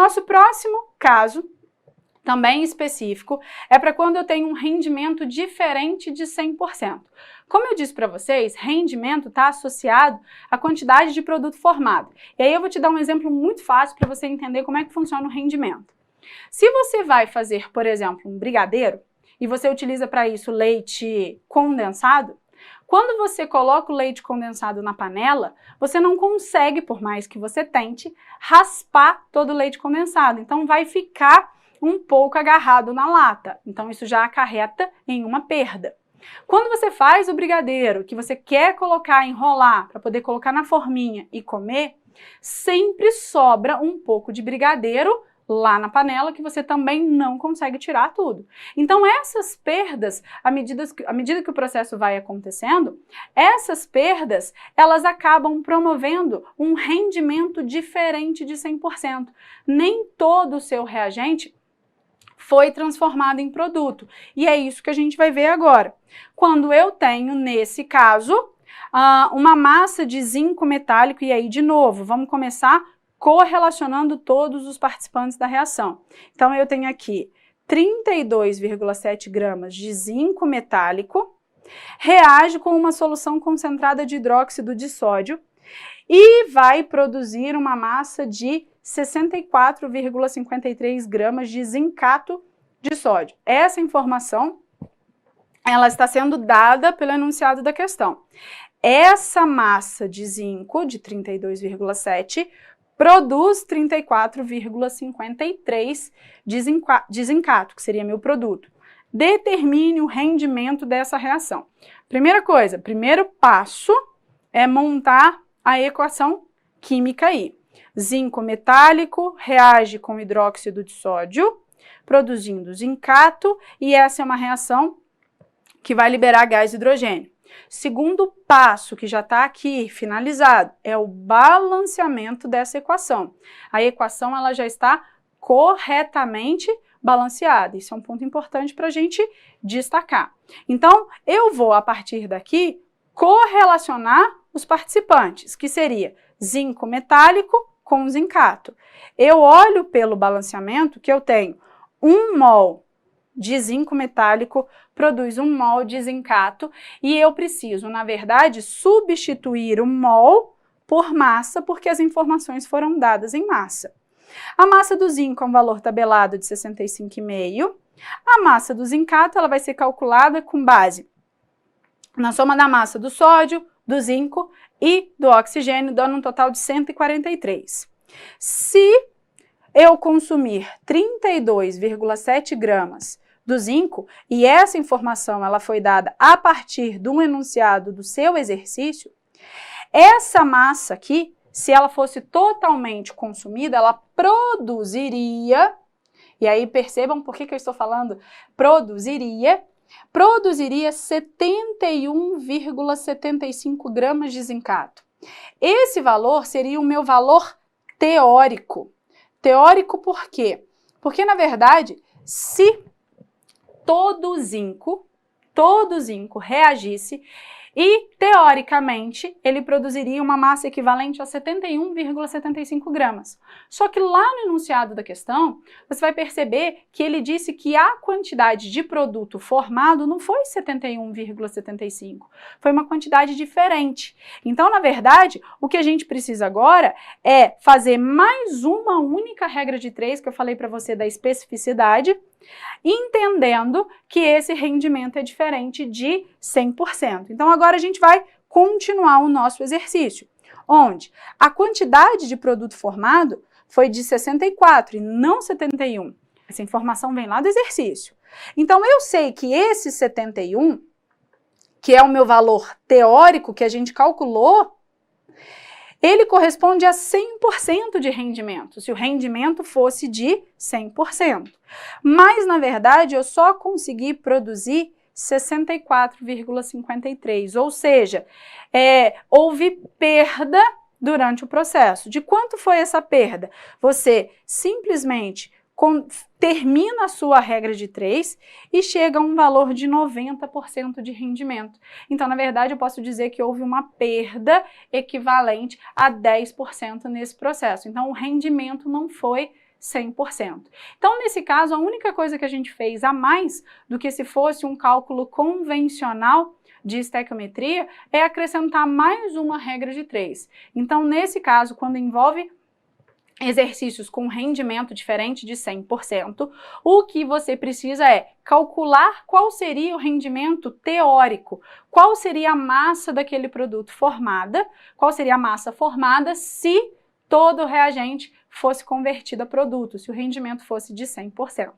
Nosso próximo caso, também específico, é para quando eu tenho um rendimento diferente de 100%. Como eu disse para vocês, rendimento está associado à quantidade de produto formado. E aí eu vou te dar um exemplo muito fácil para você entender como é que funciona o rendimento. Se você vai fazer, por exemplo, um brigadeiro, e você utiliza para isso leite condensado, quando você coloca o leite condensado na panela, você não consegue, por mais que você tente, raspar todo o leite condensado. Então vai ficar um pouco agarrado na lata. Então isso já acarreta em uma perda. Quando você faz o brigadeiro, que você quer colocar, enrolar, para poder colocar na forminha e comer, sempre sobra um pouco de brigadeiro lá na panela que você também não consegue tirar tudo. Então essas perdas, à medida que o processo vai acontecendo, essas perdas, elas acabam promovendo um rendimento diferente de 100%. Nem todo o seu reagente foi transformado em produto. E é isso que a gente vai ver agora. Quando eu tenho, nesse caso, uma massa de zinco metálico, e aí, de novo, vamos começar correlacionando todos os participantes da reação. Então, eu tenho aqui 32,7 gramas de zinco metálico, reage com uma solução concentrada de hidróxido de sódio e vai produzir uma massa de 64,53 gramas de zincato de sódio. Essa informação, ela está sendo dada pelo enunciado da questão. Essa massa de zinco, de 32,7, produz 34,53 de zincato, que seria meu produto. Determine o rendimento dessa reação. Primeira coisa, primeiro passo é montar a equação química aí. Zinco metálico reage com hidróxido de sódio, produzindo zincato, e essa é uma reação que vai liberar gás hidrogênio. Segundo passo, que já está aqui finalizado, é o balanceamento dessa equação. A equação ela já está corretamente balanceada. Isso é um ponto importante para a gente destacar. Então, eu vou, a partir daqui, correlacionar os participantes, que seria zinco metálico com zincato. Eu olho pelo balanceamento que eu tenho 1 mol de zinco metálico produz 1 mol de zincato e eu preciso, na verdade, substituir o mol por massa, porque as informações foram dadas em massa. A massa do zinco é um valor tabelado de 65,5. A massa do zincato ela vai ser calculada com base na soma da massa do sódio, do zinco e do oxigênio, dando um total de 143. Se eu consumir 32,7 gramas do zinco, e essa informação ela foi dada a partir do enunciado do seu exercício, essa massa aqui, se ela fosse totalmente consumida, ela produziria, e aí percebam por que eu estou falando produziria 71,75 gramas de zincato. Esse valor seria o meu valor teórico. Teórico por quê? Porque, na verdade, se todo zinco reagisse e, teoricamente, ele produziria uma massa equivalente a 71,75 gramas. Só que lá no enunciado da questão, você vai perceber que ele disse que a quantidade de produto formado não foi 71,75, foi uma quantidade diferente. Então, na verdade, o que a gente precisa agora é fazer mais uma única regra de 3, que eu falei para você da especificidade, entendendo que esse rendimento é diferente de 100%. Então, agora a gente vai continuar o nosso exercício, onde a quantidade de produto formado foi de 64 e não 71. Essa informação vem lá do exercício. Então, eu sei que esse 71, que é o meu valor teórico que a gente calculou, ele corresponde a 100% de rendimento, se o rendimento fosse de 100%. Mas, na verdade, eu só consegui produzir 64,53, ou seja, houve perda durante o processo. De quanto foi essa perda? Você simplesmente termina a sua regra de 3 e chega a um valor de 90% de rendimento. Então, na verdade, eu posso dizer que houve uma perda equivalente a 10% nesse processo. Então, o rendimento não foi 100%. Então, nesse caso, a única coisa que a gente fez a mais do que se fosse um cálculo convencional de estequiometria é acrescentar mais uma regra de 3. Então, nesse caso, quando envolve exercícios com rendimento diferente de 100%, o que você precisa é calcular qual seria o rendimento teórico, qual seria a massa daquele produto formada, qual seria a massa formada se todo o reagente fosse convertido a produto, se o rendimento fosse de 100%.